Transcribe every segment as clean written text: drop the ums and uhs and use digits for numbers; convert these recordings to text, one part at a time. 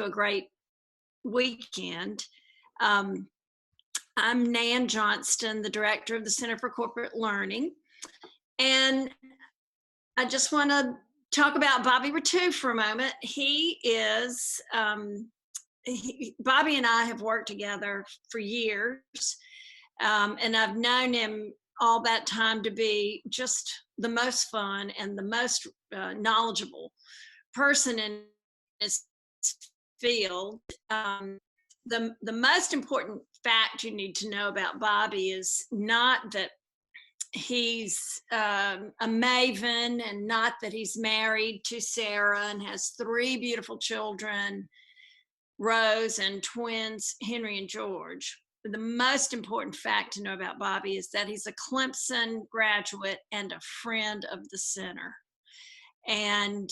a great weekend. Um, I'm Nan Johnston, the director of the Center for Corporate Learning. And I just want to talk about Bobby Rettew for a moment. Bobby and I have worked together for years, and I've known him all that time to be just the most fun and the most knowledgeable person in his field. The most important fact you need to know about Bobby is not that he's a maven, and not that he's married to Sarah and has three beautiful children, Rose, and twins, Henry and George. The most important fact to know about Bobby is that he's a Clemson graduate and a friend of the center. And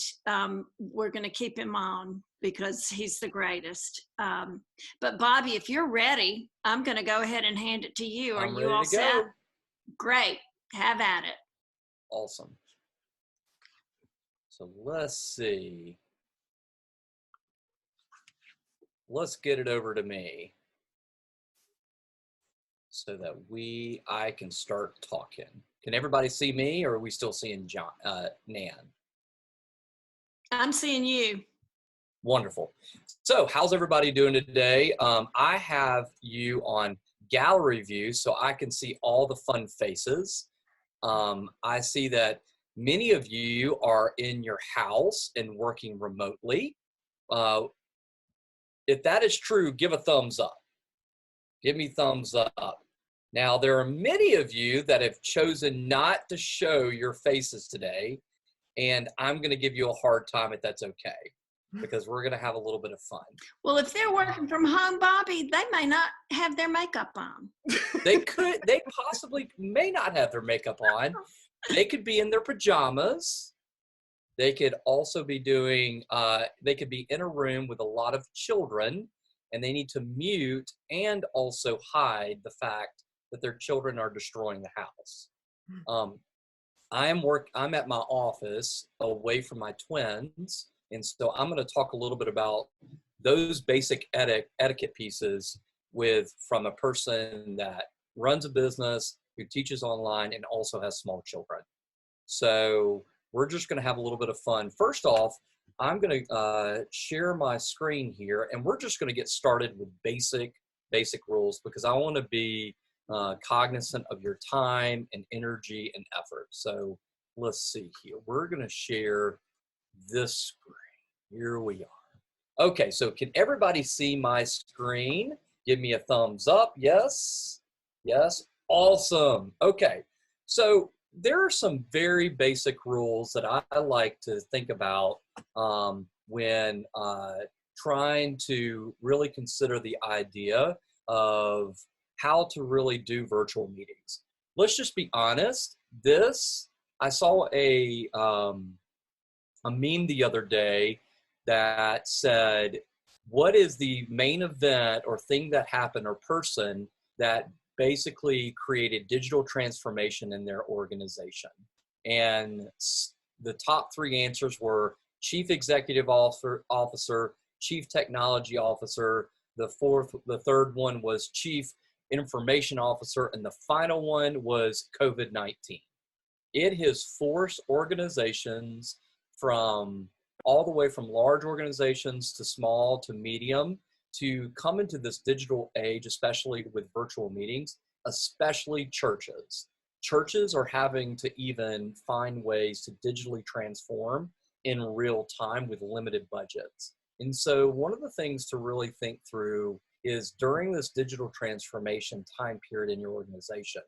we're going to keep him on because he's the greatest. But Bobby, if you're ready, I'm going to go ahead and hand it to you. Are I'm you ready all to set? go. Great. Have at it. Awesome. So let's see. Let's get it over to me so that I can start talking. Can everybody see me, or are we still seeing Nan? I'm seeing you. Wonderful. So how's everybody doing today? I have you on gallery view so I can see all the fun faces. I see that many of you are in your house and working remotely. If that is true, give a thumbs up. Give me thumbs up. Now, there are many of you that have chosen not to show your faces today, and I'm going to give you a hard time if that's okay, because we're going to have a little bit of fun. Well, if they're working from home, Bobby, they may not have their makeup on. They possibly may not have their makeup on. They could be in their pajamas. They could also be they could be in a room with a lot of children, and they need to mute and also hide the fact that their children are destroying the house. I'm at my office away from my twins, and so I'm going to talk a little bit about those basic etiquette pieces from a person that runs a business, who teaches online, and also has small children. So we're just going to have a little bit of fun. First off, I'm going to share my screen here, and we're just going to get started with basic rules, because I want to be cognizant of your time and energy and effort. So let's see here. We're going to share this screen. Here we are. Okay, so can everybody see my screen? Give me a thumbs up. Yes. Yes. Awesome. Okay, so there are some very basic rules that I like to think about when trying to really consider the idea of how to really do virtual meetings. Let's just be honest. I saw a meme the other day that said, what is the main event or thing that happened or person that basically created digital transformation in their organization? And the top three answers were Chief Executive Officer, Chief Technology Officer, the third one was Chief Information Officer, and the final one was COVID-19. It has forced organizations all the way from large organizations to small to medium to come into this digital age, especially with virtual meetings, especially churches. Churches are having to even find ways to digitally transform in real time with limited budgets. And so one of the things to really think through is, during this digital transformation time period in your organization,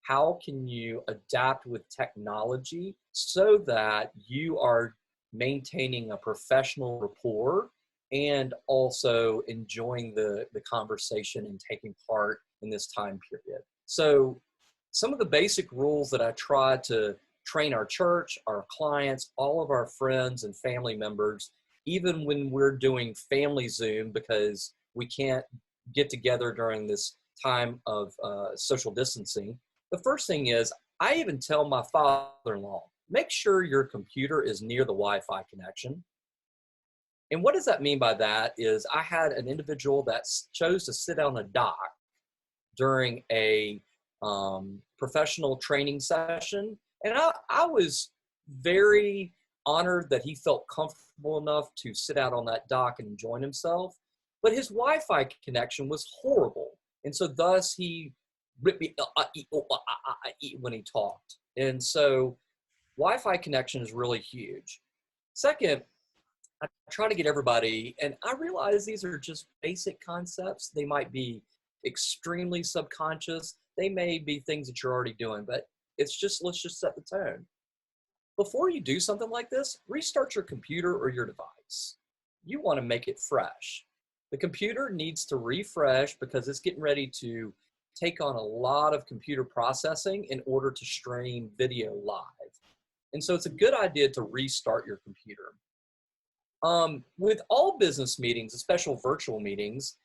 how can you adapt with technology so that you are maintaining a professional rapport and also enjoying the conversation and taking part in this time period? So some of the basic rules that I try to train our church, our clients, all of our friends and family members, even when we're doing family Zoom because we can't get together during this time of social distancing. The first thing is, I even tell my father-in-law, make sure your computer is near the Wi-Fi connection. And what does that mean by that is I had an individual that chose to sit on a dock during a professional training session. And I was very honored that he felt comfortable enough to sit out on that dock and enjoy himself. But his Wi-Fi connection was horrible. And so thus he ripped me when he talked. And so Wi-Fi connection is really huge. Second, I try to get everybody, and I realize these are just basic concepts. They might be extremely subconscious. They may be things that you're already doing, but it's just, let's just set the tone. Before you do something like this, restart your computer or your device. You want to make it fresh. The computer needs to refresh because it's getting ready to take on a lot of computer processing in order to stream video live. And so it's a good idea to restart your computer. With all business meetings, especially virtual meetings,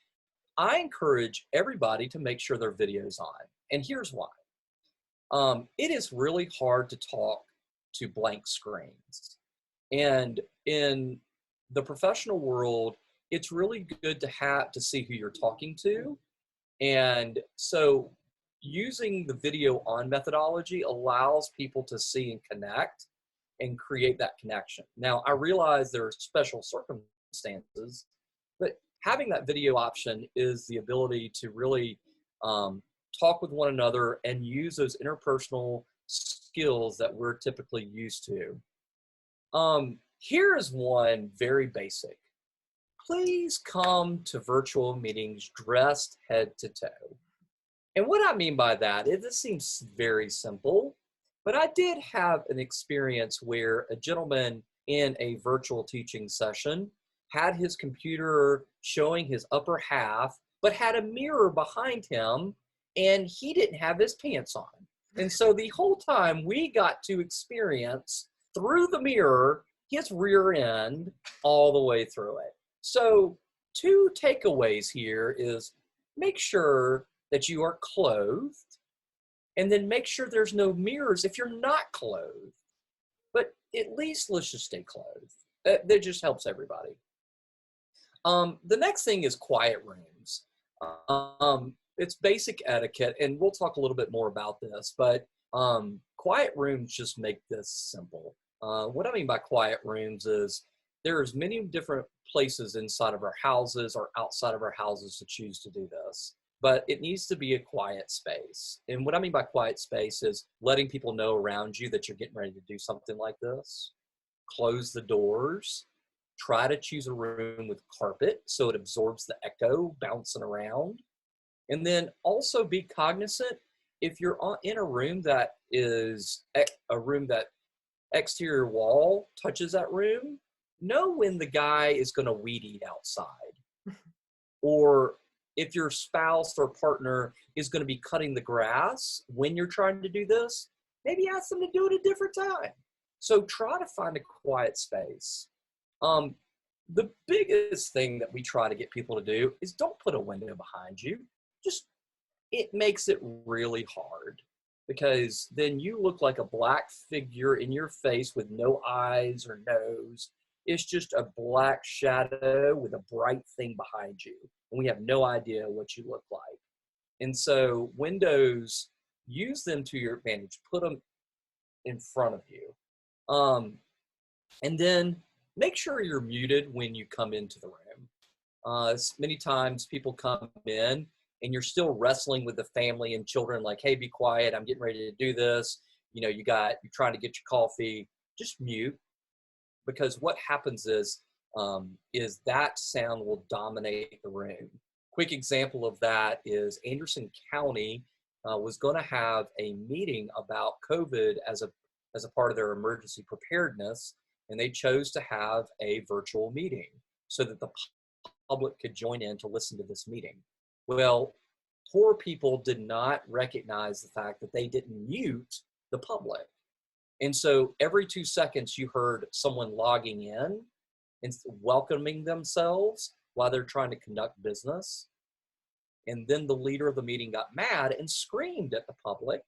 I encourage everybody to make sure their video's on. And here's why. It is really hard to talk to blank screens. And in the professional world, it's really good to have to see who you're talking to. And so using the video on methodology allows people to see and connect and create that connection. Now, I realize there are special circumstances, but having that video option is the ability to really talk with one another and use those interpersonal skills that we're typically used to. Here is one very basic. Please come to virtual meetings dressed head to toe. And what I mean by that is this seems very simple, but I did have an experience where a gentleman in a virtual teaching session had his computer showing his upper half, but had a mirror behind him, and he didn't have his pants on. And so the whole time we got to experience through the mirror his rear end all the way through it. So 2 takeaways here is make sure that you are clothed, and then make sure there's no mirrors if you're not clothed. But at least let's just stay clothed. That just helps everybody. The next thing is quiet rooms. It's basic etiquette, and we'll talk a little bit more about this, but quiet rooms just make this simple. What I mean by quiet rooms is there's many different places inside of our houses or outside of our houses to choose to do this, but it needs to be a quiet space. And what I mean by quiet space is letting people know around you that you're getting ready to do something like this. Close the doors. Try to choose a room with carpet so it absorbs the echo bouncing around. And then also be cognizant if you're in a room that is a room that exterior wall touches that room, know when the guy is going to weed eat outside. Or if your spouse or partner is going to be cutting the grass when you're trying to do this, maybe ask them to do it a different time. So try to find a quiet space. The biggest thing that we try to get people to do is don't put a window behind you. It makes it really hard because then you look like a black figure in your face with no eyes or nose. It's just a black shadow with a bright thing behind you. And we have no idea what you look like. And so windows, use them to your advantage. Put them in front of you. And then make sure you're muted when you come into the room. Many times people come in and you're still wrestling with the family and children like, hey, be quiet. I'm getting ready to do this. You know, you're trying to get your coffee. Just mute, because what happens is that sound will dominate the room. Quick example of that is Anderson County was going to have a meeting about COVID as a part of their emergency preparedness, and they chose to have a virtual meeting so that the public could join in to listen to this meeting. Well, poor people did not recognize the fact that they didn't mute the public. And so every 2 seconds you heard someone logging in and welcoming themselves while they're trying to conduct business. And then the leader of the meeting got mad and screamed at the public.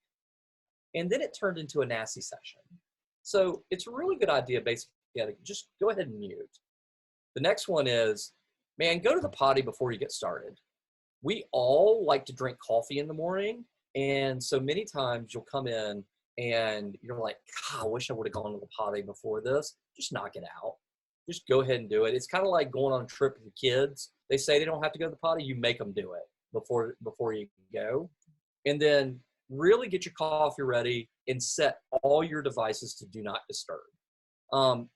And then it turned into a nasty session. So it's a really good idea, basically, just go ahead and mute. The next one is, man, go to the potty before you get started. We all like to drink coffee in the morning. And so many times you'll come in and you're like, God, I wish I would have gone to the potty before this. Just knock it out. Just go ahead and do it. It's kind of like going on a trip with your kids. They say they don't have to go to the potty. You make them do it before you go. And then really get your coffee ready and set all your devices to do not disturb.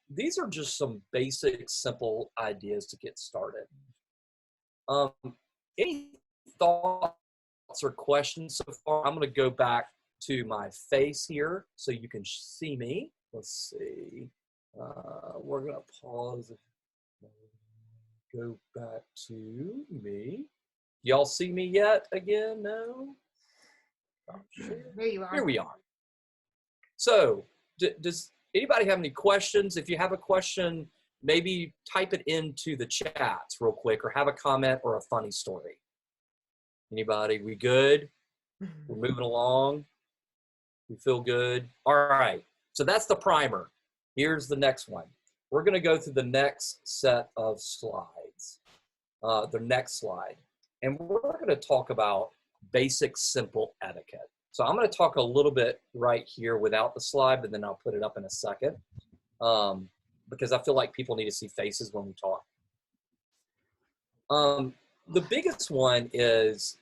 These are just some basic, simple ideas to get started. Any thoughts or questions so far? I'm going to go back to my face here so you can see me. Let's see. We're going to pause. Go back to me. Y'all see me yet again? No? Oh, There you are. Here we are. So does anybody have any questions? If you have a question, maybe type it into the chats real quick, or have a comment or a funny story. Anybody? We good? We're moving along. We feel good. All right. So that's the primer. Here's the next one. We're going to go through the next set of slides, the next slide. And we're going to talk about basic, simple etiquette. So I'm going to talk a little bit right here without the slide, but then I'll put it up in a second, because I feel like people need to see faces when we talk. The biggest one is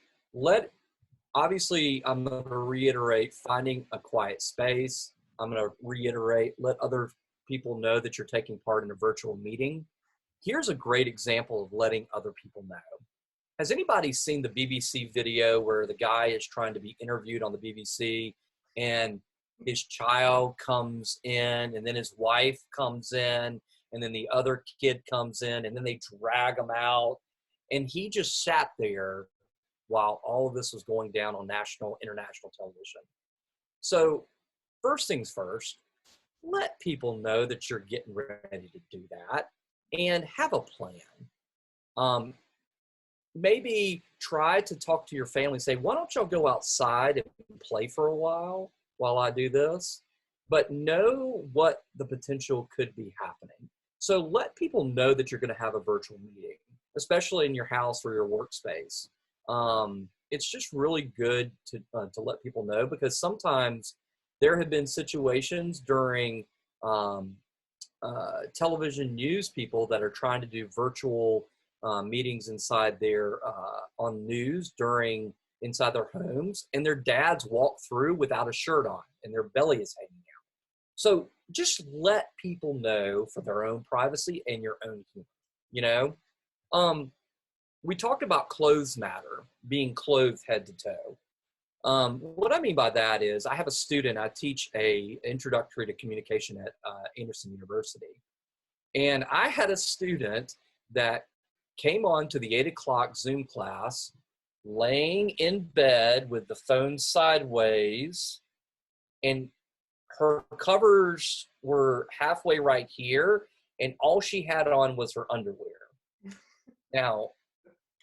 obviously, I'm going to reiterate finding a quiet space. I'm going to reiterate, let other people know that you're taking part in a virtual meeting. Here's a great example of letting other people know. Has anybody seen the BBC video where the guy is trying to be interviewed on the BBC and his child comes in and then his wife comes in and then the other kid comes in and then they drag him out, and he just sat there while all of this was going down on national, international television? So first things first, let people know that you're getting ready to do that and have a plan. Maybe try to talk to your family, say, why don't y'all go outside and play for a while I do this? But know what the potential could be happening. So let people know that you're going to have a virtual meeting, especially in your house or your workspace. It's just really good to let people know, because sometimes there have been situations during television news people that are trying to do virtual meetings inside on news inside their homes, and their dads walk through without a shirt on and their belly is hanging out. So just let people know for their own privacy and your own humor, we talked about clothes matter, being clothed head to toe. What I mean by that is, I have a student, I teach a introductory to communication at Anderson University. And I had a student that came on to the 8 o'clock Zoom class, laying in bed with the phone sideways, and her covers were halfway right here, and all she had on was her underwear. Now,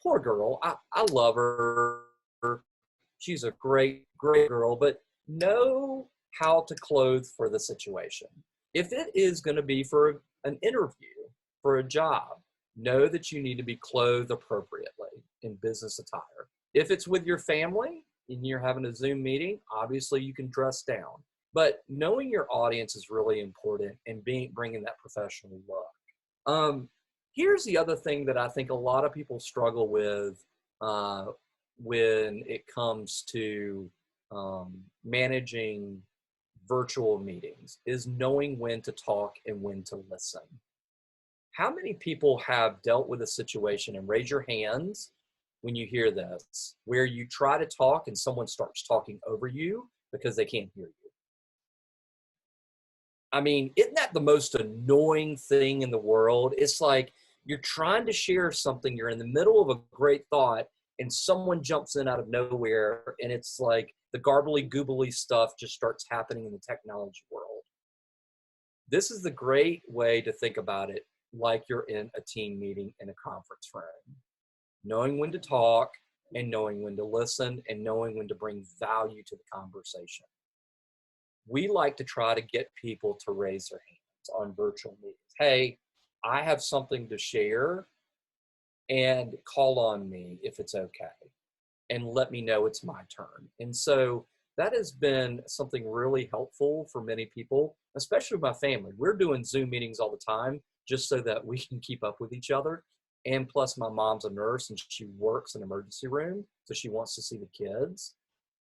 poor girl, I love her. She's a great, great girl, but know how to clothe for the situation. If it is going to be for an interview, for a job, know that you need to be clothed appropriately in business attire. If it's with your family and you're having a Zoom meeting, obviously you can dress down. But knowing your audience is really important, and bringing that professional look. Here's the other thing that I think a lot of people struggle with when it comes to managing virtual meetings, is knowing when to talk and when to listen. How many people have dealt with a situation, and raise your hands when you hear this, where you try to talk and someone starts talking over you because they can't hear you? I mean, isn't that the most annoying thing in the world? It's like you're trying to share something, you're in the middle of a great thought, and someone jumps in out of nowhere, and it's like the garbly goobly stuff just starts happening in the technology world. This is the great way to think about it, like you're in a team meeting in a conference room. Knowing when to talk, and knowing when to listen, and knowing when to bring value to the conversation. We like to try to get people to raise their hands on virtual meetings. Hey, I have something to share, and call on me if it's okay, and let me know it's my turn. And so that has been something really helpful for many people, especially my family. We're doing Zoom meetings all the time just so that we can keep up with each other. And plus, my mom's a nurse and she works in an emergency room, so she wants to see the kids.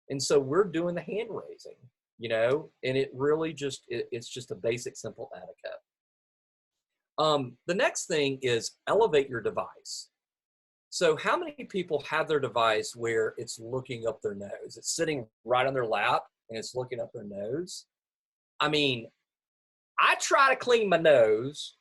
And so we're doing the hand raising, and it really it's just a basic, simple etiquette. The next thing is elevate your device. So how many people have their device where it's looking up their nose? It's sitting right on their lap and it's looking up their nose. I mean, I try to clean my nose.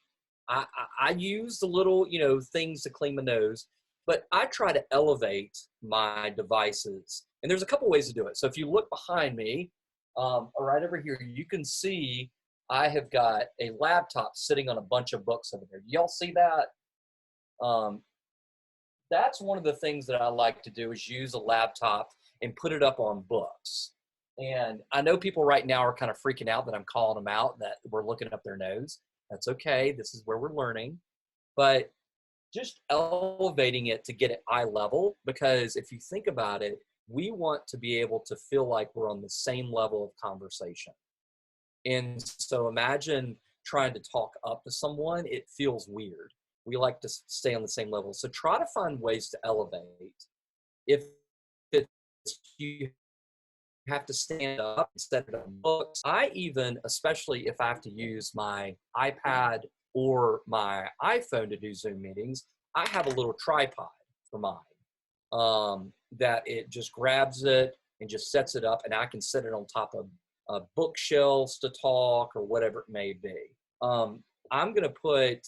I use the little, things to clean my nose, but I try to elevate my devices. And there's a couple ways to do it. So if you look behind me, right over here, you can see I have got a laptop sitting on a bunch of books over there. Do y'all see that? That's one of the things that I like to do, is use a laptop and put it up on books. And I know people right now are kind of freaking out that I'm calling them out, that we're looking up their nose. That's okay. This is where we're learning. But just elevating it to get it eye level, because if you think about it, we want to be able to feel like we're on the same level of conversation. And so imagine trying to talk up to someone, it feels weird. We like to stay on the same level. So try to find ways to elevate. If it's you have to stand up instead of books. I even, especially if I have to use my iPad or my iPhone to do Zoom meetings, I have a little tripod for mine that it just grabs it and just sets it up, and I can set it on top of bookshelves to talk or whatever it may be. I'm going to put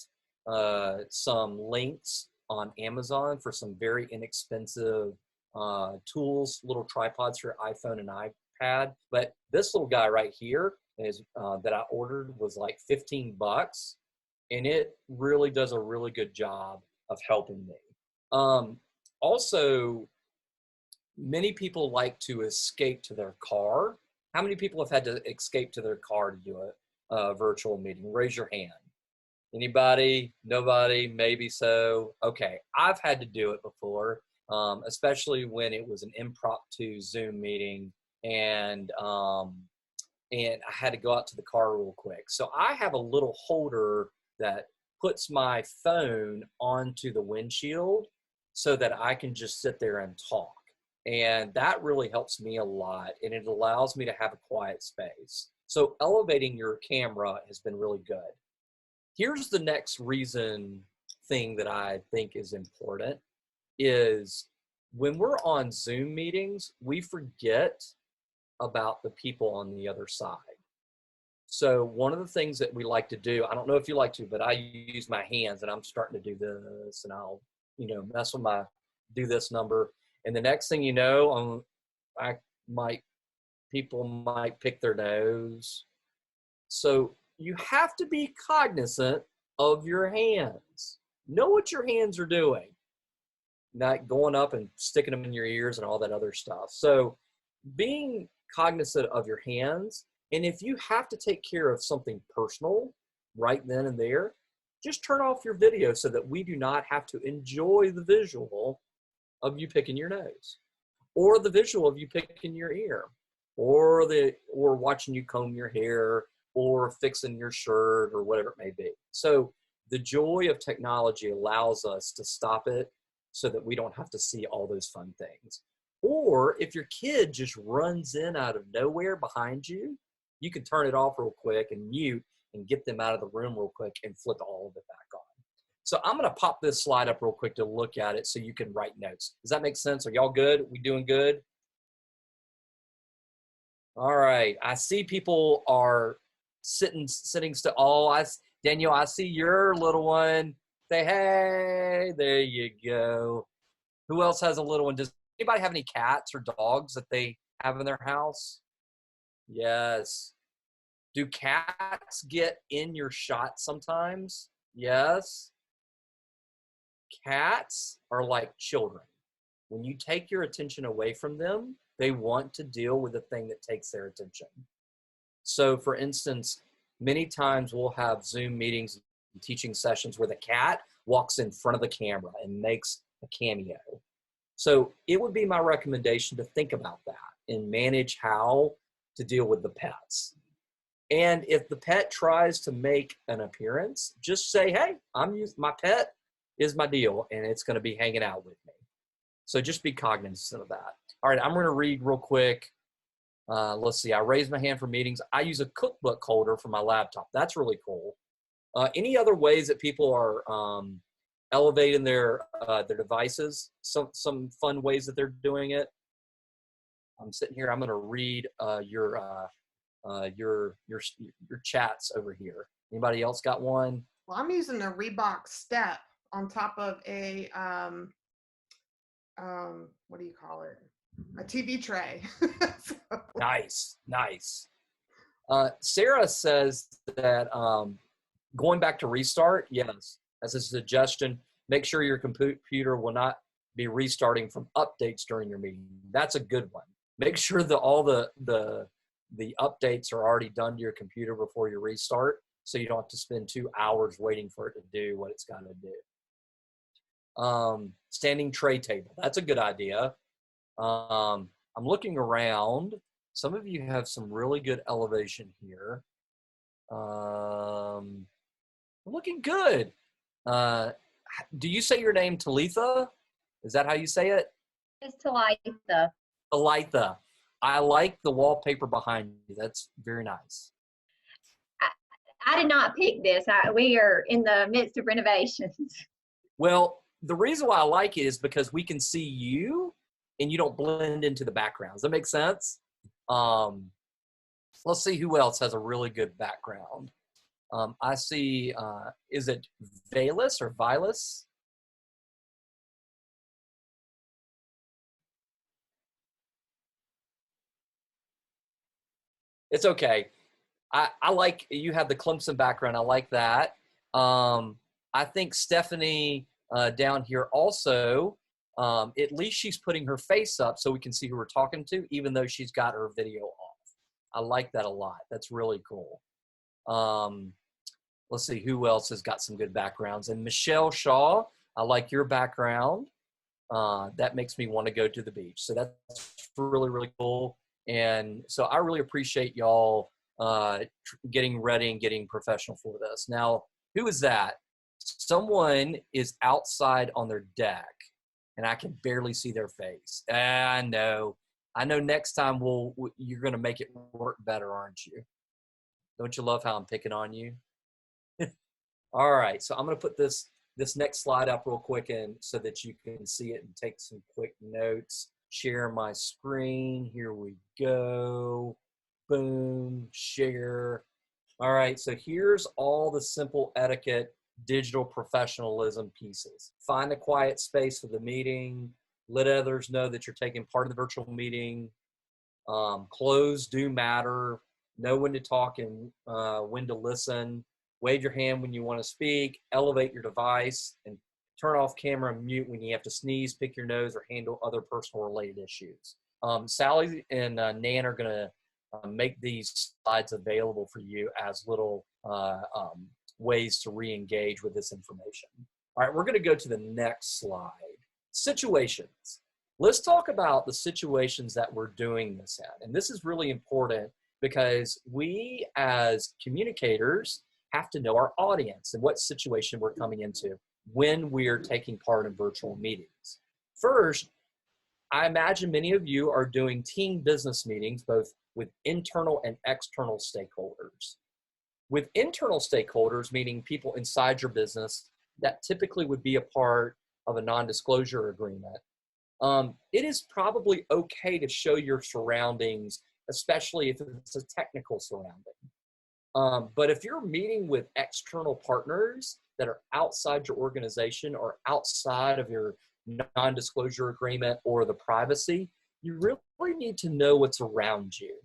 some links on Amazon for some very inexpensive tools, little tripods for your iPhone and iPad. But this little guy right here is that I ordered was like $15, and it really does a really good job of helping me. Also, many people like to escape to their car. How many people have had to escape to their car to do a virtual meeting? Raise your hand. Anybody? Nobody? Maybe so. Okay, I've had to do it before, especially when it was an impromptu Zoom meeting, and I had to go out to the car real quick. So I have a little holder that puts my phone onto the windshield so that I can just sit there and talk. And that really helps me a lot, and it allows me to have a quiet space. So elevating your camera has been really good. Here's the next thing that I think is important, is when we're on Zoom meetings, we forget about the people on the other side. So one of the things that we like to do, I don't know if you like to, but I use my hands, and I'm starting to do this, and I'll, mess with my do this number. And the next thing you know, people might pick their nose. So you have to be cognizant of your hands. Know what your hands are doing. Not going up and sticking them in your ears and all that other stuff. So being cognizant of your hands, and if you have to take care of something personal right then and there, just turn off your video so that we do not have to enjoy the visual of you picking your nose, or the visual of you picking your ear, or watching you comb your hair, or fixing your shirt, or whatever it may be. So the joy of technology allows us to stop it so that we don't have to see all those fun things. Or if your kid just runs in out of nowhere behind you, you can turn it off real quick and mute and get them out of the room real quick and flip all of it back on. So I'm going to pop this slide up real quick to look at it so you can write notes. Does that make sense? Are y'all good? We doing good? All right. I see people are sitting still. Oh, Daniel, I see your little one. Say, hey, there you go. Who else has a little one? Does anybody have any cats or dogs that they have in their house? Yes. Do cats get in your shot sometimes? Yes. Cats are like children. When you take your attention away from them, they want to deal with the thing that takes their attention. So for instance, many times we'll have Zoom meetings teaching sessions where the cat walks in front of the camera and makes a cameo. So it would be my recommendation to think about that and manage how to deal with the pets. And if the pet tries to make an appearance, just say, hey, my pet is my deal, and it's going to be hanging out with me. So just be cognizant of that. All right, I'm going to read real quick. Let's see. I raised my hand for meetings. I use a cookbook holder for my laptop. That's really cool. Any other ways that people are elevating their devices? Some fun ways that they're doing it. I'm sitting here. I'm going to read your chats over here. Anybody else got one? Well, I'm using a Reebok Step on top of a what do you call it? A TV tray. So. Nice. Sarah says that going back to restart, yes, as a suggestion, make sure your computer will not be restarting from updates during your meeting. That's a good one. Make sure that all the updates are already done to your computer before you restart, so you don't have to spend 2 hours waiting for it to do what it's got to do. Standing tray table. That's a good idea. I'm looking around. Some of you have some really good elevation here. Looking good. Do you say your name Talitha? Is that how you say it? It's Talitha. Talitha. I like the wallpaper behind you. That's very nice. I did not pick this. We are in the midst of renovations. Well, the reason why I like it is because we can see you and you don't blend into the background. Does that make sense? Let's see who else has a really good background. I see, is it Valus or Vilas? It's okay. I like, you have the Clemson background. I like that. I think Stephanie down here also, at least she's putting her face up so we can see who we're talking to, even though she's got her video off. I like that a lot. That's really cool. Let's see who else has got some good backgrounds. And Michelle Shaw, I like your background. That makes me want to go to the beach. So that's really, really cool. And so I really appreciate y'all getting ready and getting professional for this. Now, who is that? Someone is outside on their deck, and I can barely see their face. I know next time you're going to make it work better, aren't you? Don't you love how I'm picking on you? All right, so I'm going to put this next slide up real quick and so that you can see it and take some quick notes. Share my screen. Here we go. Boom, share. All right, so here's all the simple etiquette, digital professionalism pieces. Find a quiet space for the meeting. Let others know that you're taking part in the virtual meeting. Clothes do matter. Know when to talk and when to listen. Wave your hand when you want to speak. Elevate your device and turn off camera and mute when you have to sneeze, pick your nose, or handle other personal related issues. Sally and Nan are going to make these slides available for you as little ways to re-engage with this information. All right, we're going to go to the next slide. Situations. Let's talk about the situations that we're doing this in. And this is really important because we as communicators have to know our audience and what situation we're coming into when we're taking part in virtual meetings. First, I imagine many of you are doing team business meetings, both with internal and external stakeholders. With internal stakeholders, meaning people inside your business that typically would be a part of a non-disclosure agreement, it is probably okay to show your surroundings, especially if it's a technical surrounding. But if you're meeting with external partners that are outside your organization or outside of your non-disclosure agreement or the privacy, you really need to know what's around you.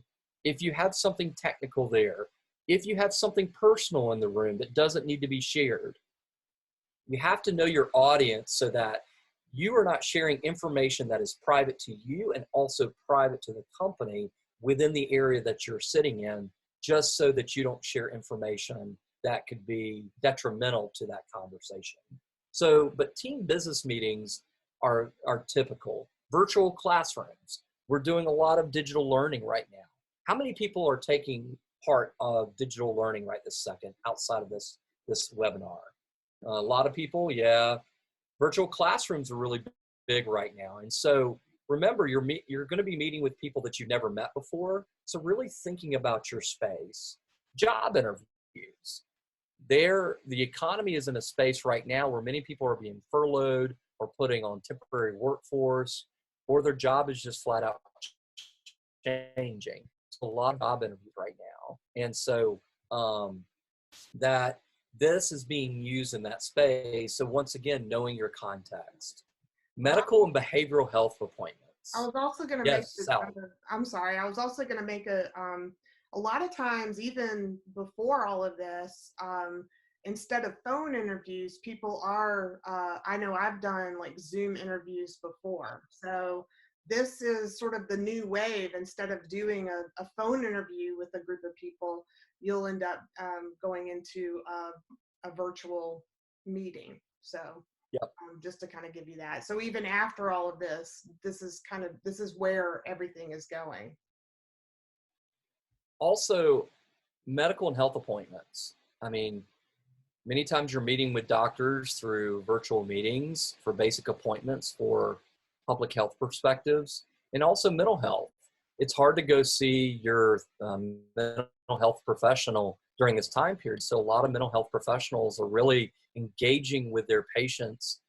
If you have something technical there, if you have something personal in the room that doesn't need to be shared, you have to know your audience so that you are not sharing information that is private to you and also private to the company within the area that you're sitting in, just so that you don't share information that could be detrimental to that conversation. So, but team business meetings are typical. Virtual classrooms. We're doing a lot of digital learning right now. How many people are taking part of digital learning right this second outside of this webinar? A lot of people, yeah. Virtual classrooms are really big right now. And so remember, you're going to be meeting with people that you've never met before. So really thinking about your space. Job interviews. The economy is in a space right now where many people are being furloughed or putting on temporary workforce, or their job is just flat out changing. It's a lot of job interviews right now. And so that this is being used in that space. So once again, knowing your context. Medical and behavioral health appointments. I was also going to Yes, make, Sally. I'm sorry, I was also going to make a lot of times, even before all of this, instead of phone interviews, people are, I know I've done like Zoom interviews before. So this is sort of the new wave. Instead of doing a phone interview with a group of people, you'll end up going into a virtual meeting. So Yep. just to kind of give you that. So even after all of this, this is where everything is going. Also, medical and health appointments. I mean, many times you're meeting with doctors through virtual meetings for basic appointments for public health perspectives, and also mental health. It's hard to go see your mental health professional during this time period. So a lot of mental health professionals are really engaging with their patients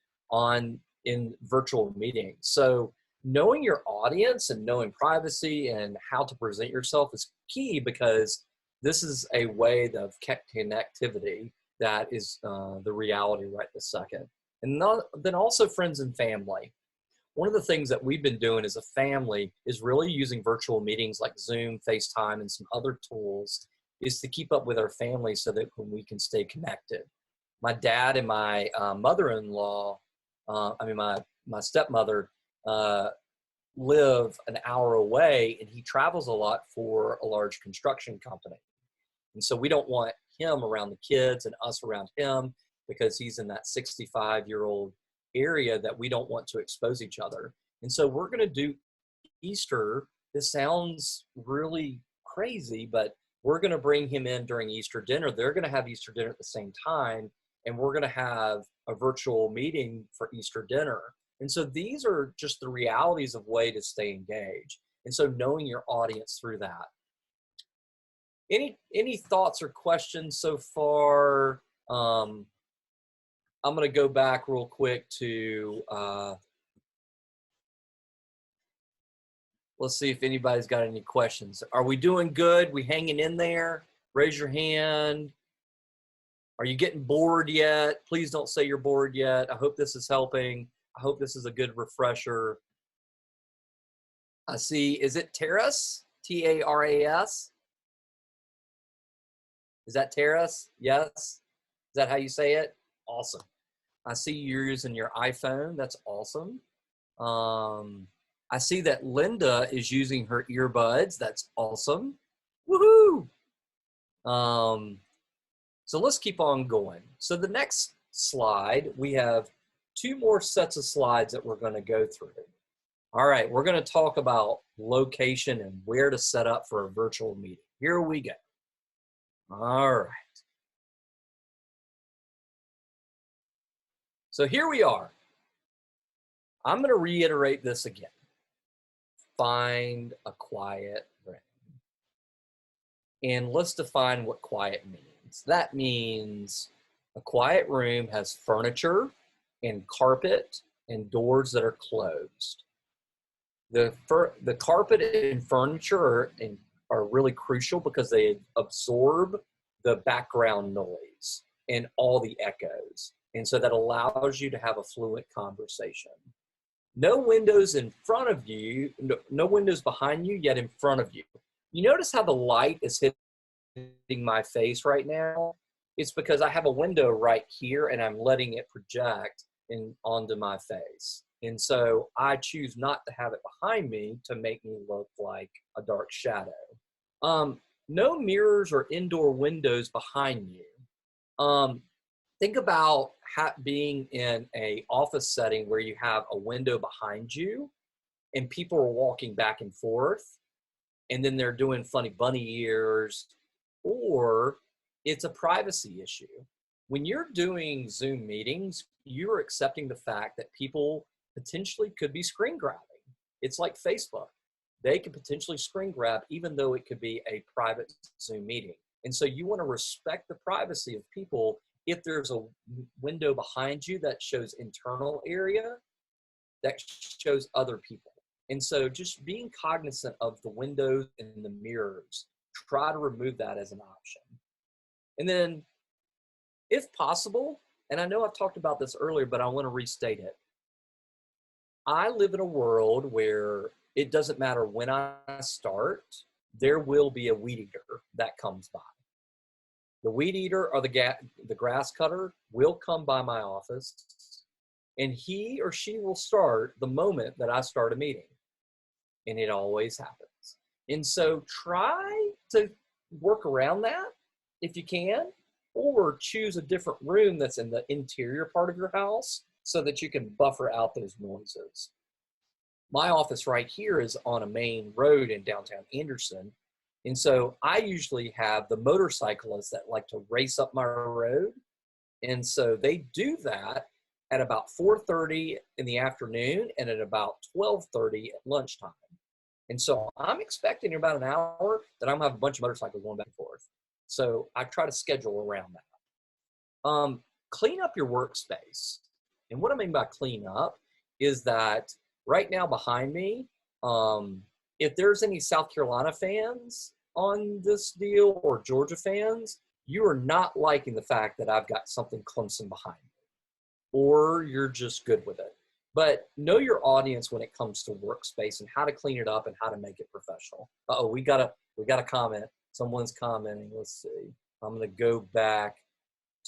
in virtual meetings. So knowing your audience and knowing privacy and how to present yourself is key, because this is a way of connectivity that is the reality right this second. And then also friends and family. One of the things that we've been doing as a family is really using virtual meetings like Zoom, FaceTime, and some other tools is to keep up with our family so that we can stay connected. My dad and my mother-in-law, my stepmother, live an hour away, and he travels a lot for a large construction company. And so we don't want him around the kids and us around him, because he's in that 65-year-old area that we don't want to expose each other. And so we're going to do Easter. This sounds really crazy, but we're going to bring him in during Easter dinner. They're going to have Easter dinner at the same time, and we're going to have a virtual meeting for Easter dinner. And so these are just the realities of way to stay engaged. And so knowing your audience through that. Any thoughts or questions so far? I'm going to go back real quick to, let's see if anybody's got any questions. Are we doing good? We hanging in there? Raise your hand. Are you getting bored yet? Please don't say you're bored yet. I hope this is helping. I hope this is a good refresher. I see, is it Taras? T-A-R-A-S? Is that Taras? Yes? Is that how you say it? Awesome. I see you're using your iPhone. That's awesome. I see that Linda is using her earbuds. That's awesome. Woohoo! So let's keep on going. So the next slide, we have 2 more sets of slides that we're going to go through. All right, we're going to talk about location and where to set up for a virtual meeting. Here we go. All right. So here we are. I'm going to reiterate this again. Find a quiet room. And let's define what quiet means. That means a quiet room has furniture and carpet and doors that are closed. The carpet and furniture are really crucial because they absorb the background noise and all the echoes. And so that allows you to have a fluent conversation. No windows in front of you, no windows behind you, yet in front of you. You notice how the light is hitting my face right now? It's because I have a window right here and I'm letting it project onto my face. And so I choose not to have it behind me to make me look like a dark shadow. No mirrors or indoor windows behind you. Think about being in a office setting where you have a window behind you and people are walking back and forth, and then they're doing funny bunny ears, or it's a privacy issue. When you're doing Zoom meetings, you're accepting the fact that people potentially could be screen grabbing. It's like Facebook. They could potentially screen grab even though it could be a private Zoom meeting. And so you want to respect the privacy of people. If there's a window behind you that shows internal area, that shows other people. And so just being cognizant of the windows and the mirrors, try to remove that as an option. And then if possible, and I know I've talked about this earlier, but I want to restate it. I live in a world where it doesn't matter when I start, there will be a weed eater that comes by. The weed eater or the grass cutter will come by my office, and he or she will start the moment that I start a meeting. And it always happens. And so try to work around that if you can, or choose a different room that's in the interior part of your house so that you can buffer out those noises. My office right here is on a main road in downtown Anderson. And so I usually have the motorcyclists that like to race up my road. And so they do that at about 4:30 in the afternoon and at about 12:30 at lunchtime. And so I'm expecting in about an hour that I'm gonna have a bunch of motorcycles going back and forth. So I try to schedule around that. Clean up your workspace. And what I mean by clean up is that right now behind me, if there's any South Carolina fans on this deal or Georgia fans, you are not liking the fact that I've got something Clemson behind me, or you're just good with it. But know your audience when it comes to workspace and how to clean it up and how to make it professional. Uh-oh, we got a comment. Someone's commenting. Let's see. I'm going to go back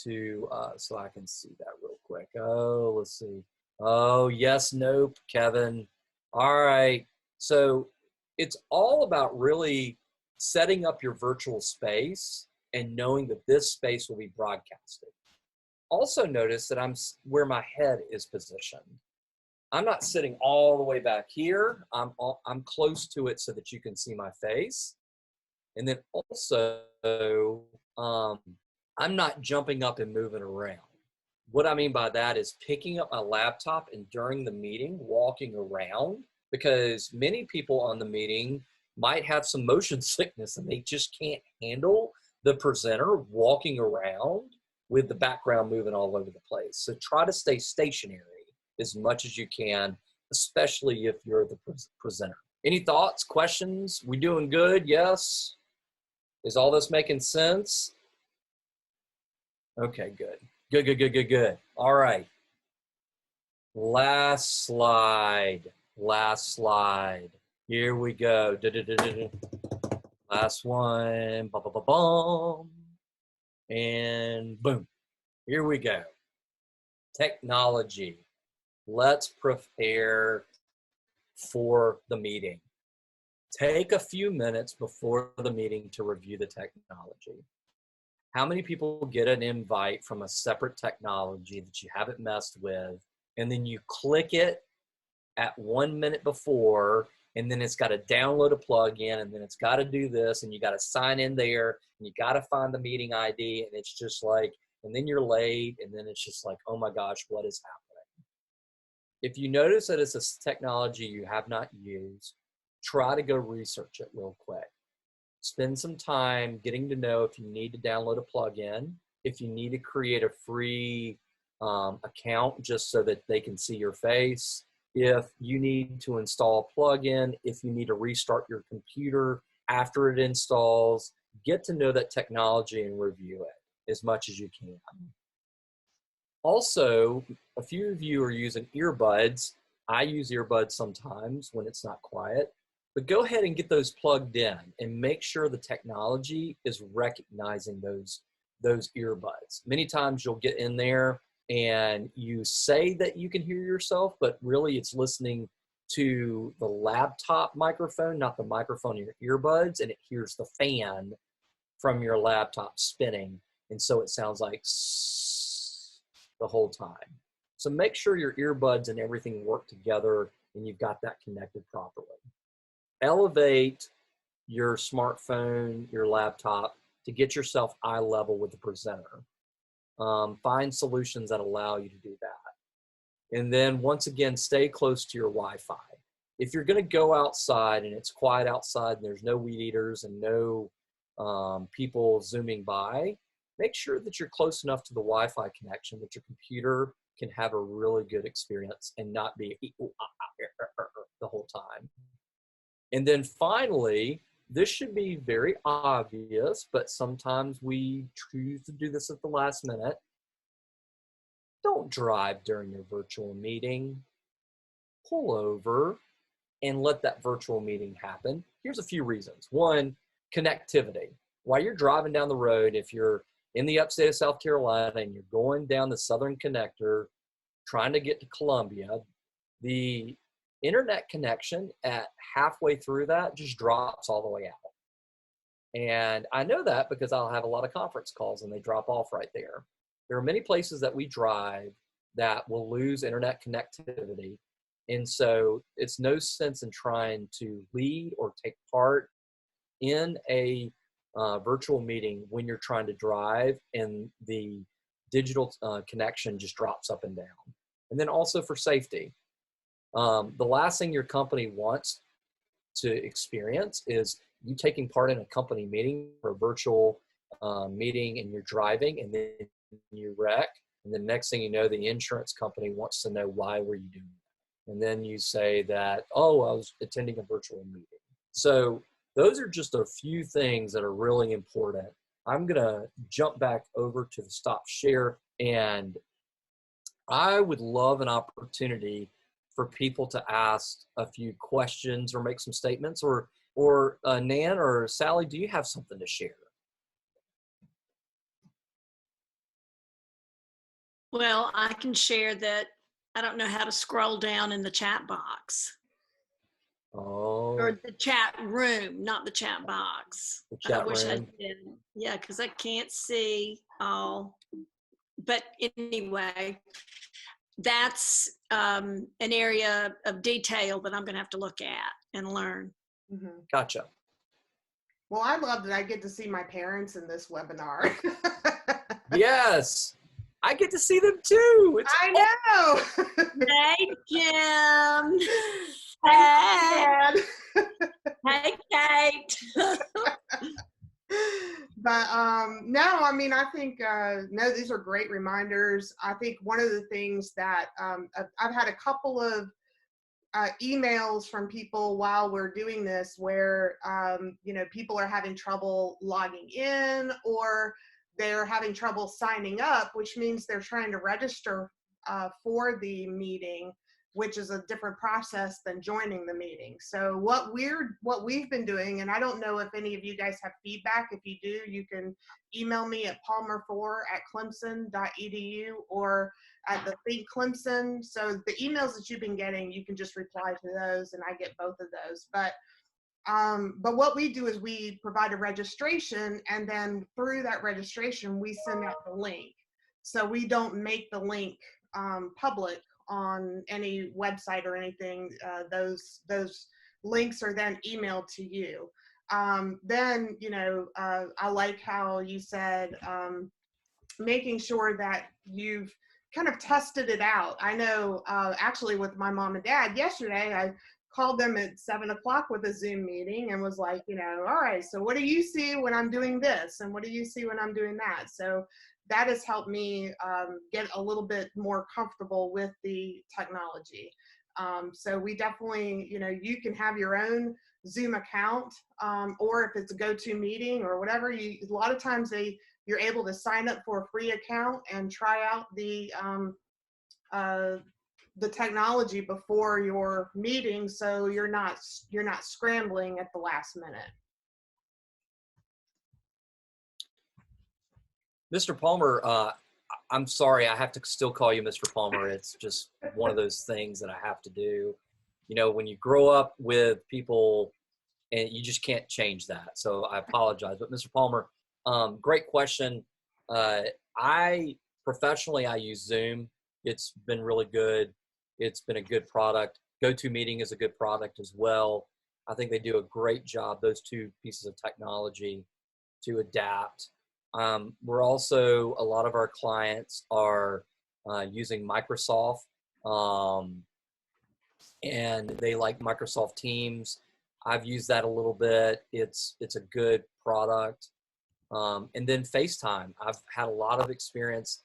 to so I can see that real quick. Oh, let's see. Oh, yes, nope, Kevin. All right. So it's all about really setting up your virtual space and knowing that this space will be broadcasted. Also notice that I'm where my head is positioned. I'm not sitting all the way back here. I'm close to it so that you can see my face. And then also, I'm not jumping up and moving around. What I mean by that is picking up my laptop and during the meeting, walking around, because many people on the meeting might have some motion sickness and they just can't handle the presenter walking around with the background moving all over the place. So try to stay stationary as much as you can, especially if you're the presenter. Any thoughts, questions? We doing good? Yes? Is all this making sense? Okay, good. Good. All right. Last slide. Here we go. Last one. Ba-ba-ba-bum. And boom. Here we go. Technology. Let's prepare for the meeting. Take a few minutes before the meeting to review the technology. How many people get an invite from a separate technology that you haven't messed with, and then you click it at 1 minute before, and then it's got to download a plugin, and then it's got to do this, and you got to sign in there, and you got to find the meeting ID, and it's just like, and then you're late, and then it's just like, oh my gosh, what is happening? If you notice that it's a technology you have not used, try to go research it real quick. Spend some time getting to know if you need to download a plugin, if you need to create a free account just so that they can see your face, if you need to install a plugin, if you need to restart your computer after it installs. Get to know that technology and review it as much as you can. Also, a few of you are using earbuds. I use earbuds sometimes when it's not quiet. But go ahead and get those plugged in and make sure the technology is recognizing those earbuds. Many times you'll get in there and you say that you can hear yourself, but really it's listening to the laptop microphone, not the microphone in your earbuds, and it hears the fan from your laptop spinning. And so it sounds like the whole time. So make sure your earbuds and everything work together and you've got that connected properly. Elevate your smartphone, your laptop to get yourself eye level with the presenter. Find solutions that allow you to do that. And then once again, stay close to your Wi-Fi. If you're going to go outside and it's quiet outside and there's no weed eaters and no people zooming by, make sure that you're close enough to the Wi-Fi connection that your computer can have a really good experience and not be the whole time. And then finally, this should be very obvious, but sometimes we choose to do this at the last minute. Don't drive during your virtual meeting. Pull over and let that virtual meeting happen. Here's a few reasons. One, connectivity. While you're driving down the road, if you're in the upstate of South Carolina and you're going down the Southern Connector, trying to get to Columbia, the internet connection at halfway through that just drops all the way out. And I know that because I'll have a lot of conference calls and they drop off right there. There are many places that we drive that will lose internet connectivity. And so it's no sense in trying to lead or take part in a virtual meeting when you're trying to drive and the digital connection just drops up and down. And then also for safety, the last thing your company wants to experience is you taking part in a company meeting or a virtual meeting and you're driving and then you wreck. And the next thing you know, the insurance company wants to know, why were you doing that? And then you say that, oh, I was attending a virtual meeting. So those are just a few things that are really important. I'm going to jump back over to the stop share, and I would love an opportunity for people to ask a few questions or make some statements, or Nan or Sally, do you have something to share? Well, I can share that I don't know how to scroll down in the chat box. Oh. Or the chat room, not the chat box. The chat I wish I room. did. Yeah, because I can't see all. But anyway, that's an area of detail that I'm going to have to look at and learn. Mm-hmm. Gotcha. Well, I love that I get to see my parents in this webinar. Yes, I get to see them too. I know. Hey, Jim. Hey, Hey, Kate. But no, I mean, I think no, these are great reminders. I think one of the things that I've had a couple of emails from people while we're doing this where you know, people are having trouble logging in or they're having trouble signing up, which means they're trying to register for the meeting, which is a different process than joining the meeting. So what we've been doing, and I don't know if any of you guys have feedback. If you do, you can email me at palmer4@clemson.edu or at the Think Clemson. So the emails that you've been getting, you can just reply to those and I get both of those. But what we do is we provide a registration, and then through that registration, we send out the link. So we don't make the link public on any website or anything. Those links are then emailed to you. Then, you know, I like how you said making sure that you've kind of tested it out. I know actually with my mom and dad yesterday, I called them at 7 o'clock with a Zoom meeting and was like, you know, all right, so what do you see when I'm doing this? And what do you see when I'm doing that? So that has helped me get a little bit more comfortable with the technology. So we definitely, you know, you can have your own Zoom account, or if it's a GoToMeeting or whatever, a lot of times you're able to sign up for a free account and try out the technology before your meeting, so you're not scrambling at the last minute. Mr. Palmer, I'm sorry, I have to still call you Mr. Palmer. It's just one of those things that I have to do. You know, when you grow up with people, and you just can't change that. So I apologize. But Mr. Palmer, great question. I professionally, I use Zoom. It's been really good. It's been a good product. GoToMeeting is a good product as well. I think they do a great job, those two pieces of technology, to adapt. We're also, a lot of our clients are using Microsoft, and they like Microsoft Teams. I've used that a little bit. It's a good product. And then FaceTime. I've had a lot of experience.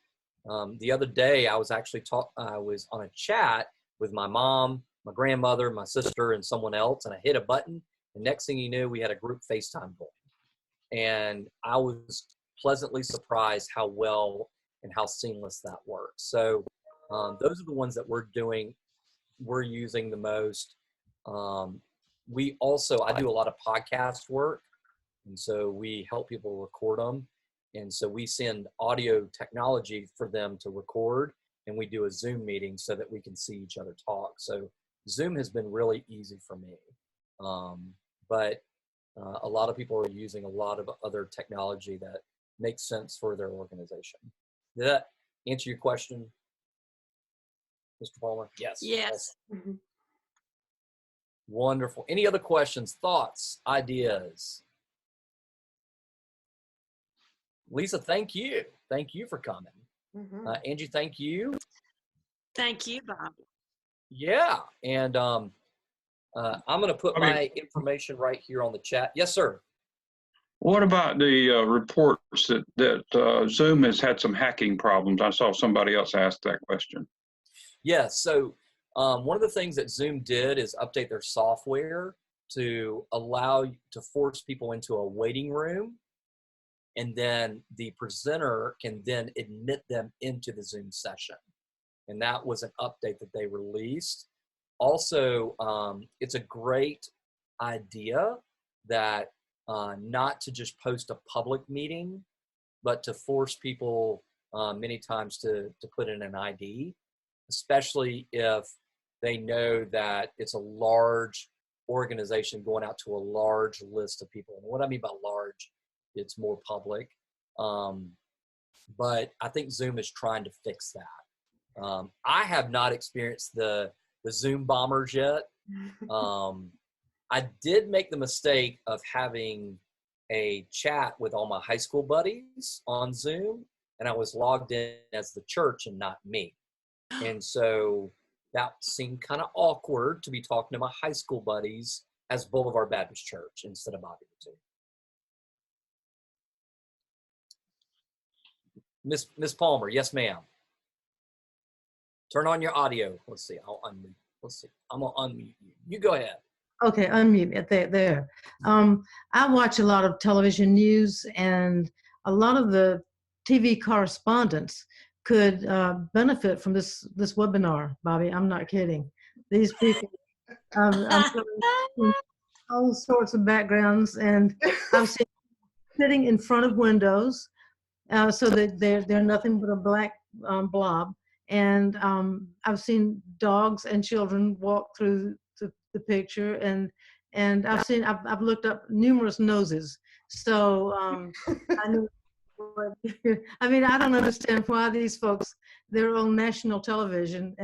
The other day, I was actually I was on a chat with my mom, my grandmother, my sister, and someone else, and I hit a button. And next thing you knew, we had a group FaceTime going. And I was pleasantly surprised how well and how seamless that works. So those are the ones that we're using the most. I do a lot of podcast work, and so we help people record them. And so we send audio technology for them to record, and we do a Zoom meeting so that we can see each other talk. So Zoom has been really easy for me. But a lot of people are using a lot of other technology that makes sense for their organization. Did that answer your question, Mr. Palmer? Yes. Yes. Mm-hmm. Wonderful. Any other questions, thoughts, ideas? Lisa, thank you. Thank you for coming. Mm-hmm. Angie, thank you. Thank you, Bob. Yeah. And I'm going to put my information right here on the chat. Yes, sir. What about the reports that Zoom has had some hacking problems? I saw somebody else ask that question. Yes. So one of the things that Zoom did is update their software to allow to force people into a waiting room, and then the presenter can then admit them into the Zoom session. And that was an update that they released. Also, it's a great idea that not to just post a public meeting, but to force people many times to put in an ID, especially if they know that it's a large organization going out to a large list of people. And what I mean by large, it's more public. But I think Zoom is trying to fix that. I have not experienced the Zoom bombers yet. I did make the mistake of having a chat with all my high school buddies on Zoom, and I was logged in as the church and not me. And so that seemed kind of awkward to be talking to my high school buddies as Boulevard Baptist Church instead of Bobby the Two. Miss Palmer, yes, ma'am. Turn on your audio. Let's see. I'll unmute. Let's see. I'm gonna unmute you. You go ahead. Okay, unmute it there. I watch a lot of television news, and a lot of the TV correspondents could benefit from this webinar, Bobby. I'm not kidding. These people, I'm from all sorts of backgrounds, and I've seen sitting in front of windows, so that they're nothing but a black blob. And I've seen dogs and children walk through the picture, and I've looked up numerous noses. So I know. I mean, I don't understand why these folks, they're on national television,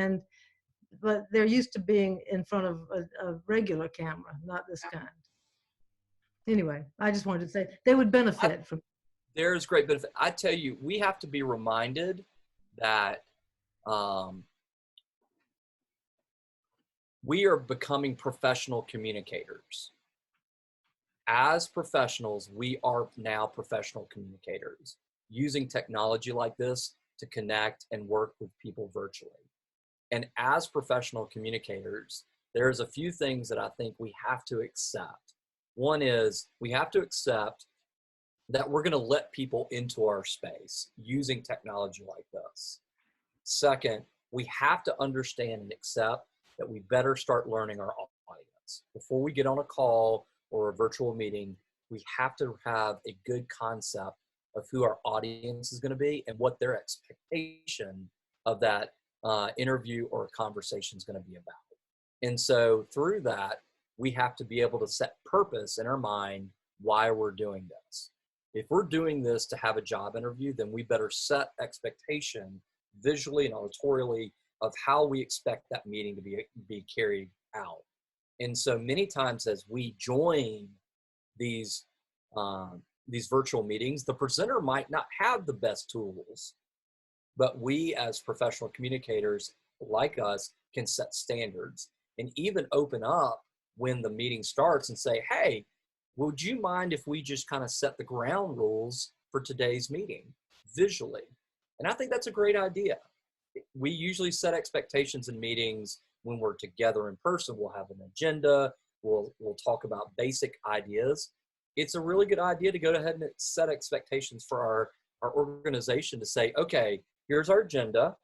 but they're used to being in front of a regular camera, not this kind. Anyway, I just wanted to say they would benefit from. There's great benefit. I tell you, we have to be reminded that we are becoming professional communicators. As professionals, we are now professional communicators, using technology like this to connect and work with people virtually. And as professional communicators, there's a few things that I think we have to accept. One is we have to accept that we're going to let people into our space using technology like this. Second, we have to understand and accept that we better start learning our audience. Before we get on a call or a virtual meeting, we have to have a good concept of who our audience is going to be and what their expectation of that interview or conversation is going to be about. And so through that, we have to be able to set purpose in our mind why we're doing this. if we're doing this to have a job interview, then we better set expectation visually and auditorially of how we expect that meeting to be carried out. And so many times as we join these virtual meetings, the presenter might not have the best tools, but we as professional communicators like us can set standards and even open up when the meeting starts and say, hey, would you mind if we just kind of set the ground rules for today's meeting visually? And I think that's a great idea. We usually set expectations in meetings when we're together in person. We'll have an agenda. We'll talk about basic ideas. It's a really good idea to go ahead and set expectations for our organization to say, okay, here's our agenda.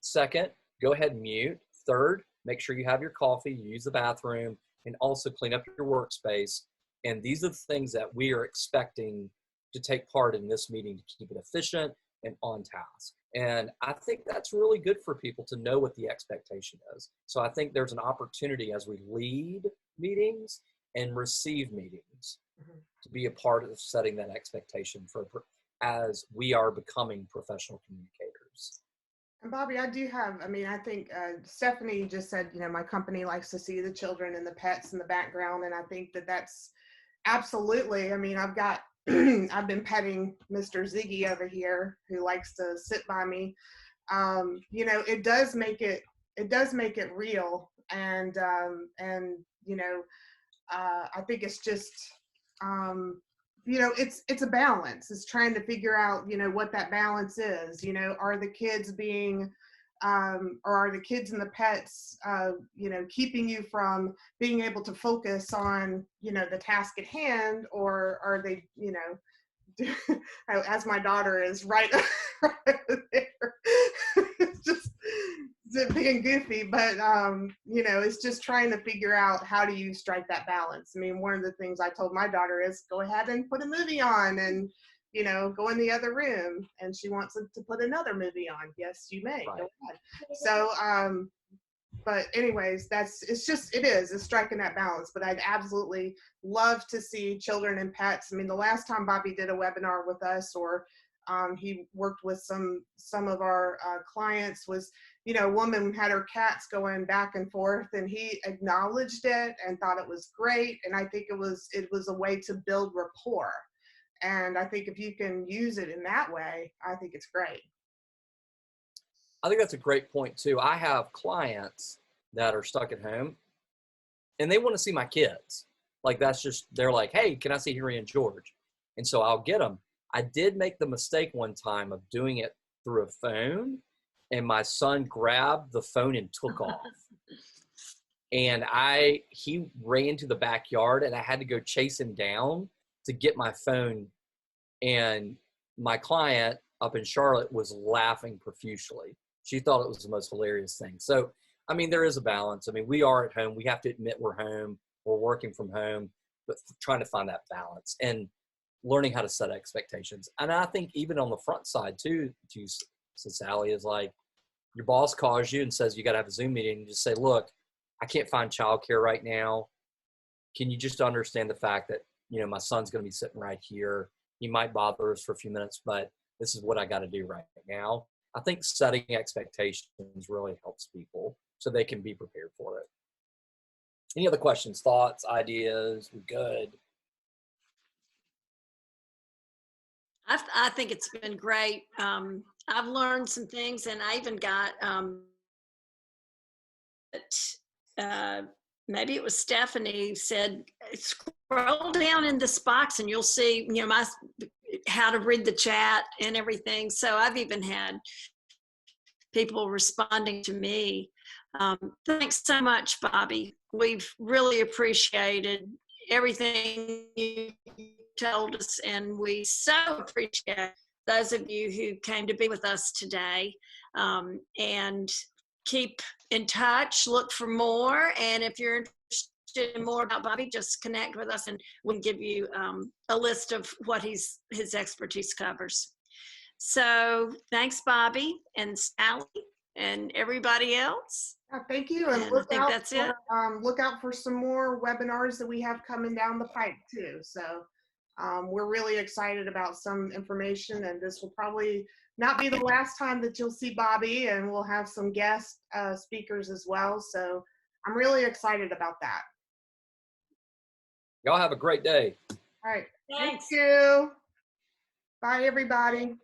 Second, go ahead and mute. Third, make sure you have your coffee, you use the bathroom, and also clean up your workspace. And these are the things that we are expecting to take part in this meeting to keep it efficient and on task. And I think that's really good for people to know what the expectation is. So I think there's an opportunity as we lead meetings and receive meetings to be a part of setting that expectation as we are becoming professional communicators. And Bobby, I do have, I think Stephanie just said, my company likes to see the children and the pets in the background. And I think that's absolutely, I've got, I've been petting Mr. Ziggy over here who likes to sit by me. It does make it real. And I think it's just, it's a balance. It's trying to figure out, what that balance is. Are the kids being, or are the kids and the pets, keeping you from being able to focus on, the task at hand, or are they, as my daughter is right, right there, it's just being goofy, but it's just trying to figure out how do you strike that balance. One of the things I told my daughter is go ahead and put a movie on and go in the other room, and she wants to put another movie on. Yes, you may. Right. Go ahead. So but anyways, it's striking that balance. But I'd absolutely love to see children and pets. The last time Bobby did a webinar with us, or he worked with some of our clients, was, a woman had her cats going back and forth, and he acknowledged it and thought it was great. And I think it was a way to build rapport. And I think if you can use it in that way, I think it's great. I think that's a great point too. I have clients that are stuck at home and they want to see my kids. Like they're like, hey, can I see Henry and George? And so I'll get them. I did make the mistake one time of doing it through a phone, and my son grabbed the phone and took off. And he ran to the backyard, and I had to go chase him down to get my phone. And my client up in Charlotte was laughing profusely. She thought it was the most hilarious thing. So, there is a balance. We are at home. We have to admit we're home. We're working from home, but trying to find that balance and learning how to set expectations. And I think even on the front side too, to Sally, is like, your boss calls you and says you got to have a Zoom meeting. You just say, look, I can't find childcare right now. Can you just understand the fact that, my son's going to be sitting right here. He might bother us for a few minutes, but this is what I got to do right now. I think setting expectations really helps people so they can be prepared for it. Any other questions, thoughts, ideas? We're good. I think it's been great. I've learned some things, and I even got maybe it was Stephanie said, scroll down in this box and you'll see, how to read the chat and everything. So I've even had people responding to me. Thanks so much, Bobby. We've really appreciated everything you told us, and we so appreciate those of you who came to be with us today. And keep in touch, look for more, and if you're interested in more about Bobby, just connect with us and we'll give you a list of what his expertise covers. So thanks, Bobby and Sally and everybody else. Thank you, and look out for some more webinars that we have coming down the pipe too. So We're really excited about some information, and this will probably not be the last time that you'll see Bobby, and we'll have some guest speakers as well. So I'm really excited about that. Y'all have a great day. All right. Thanks. Thank you. Bye, everybody.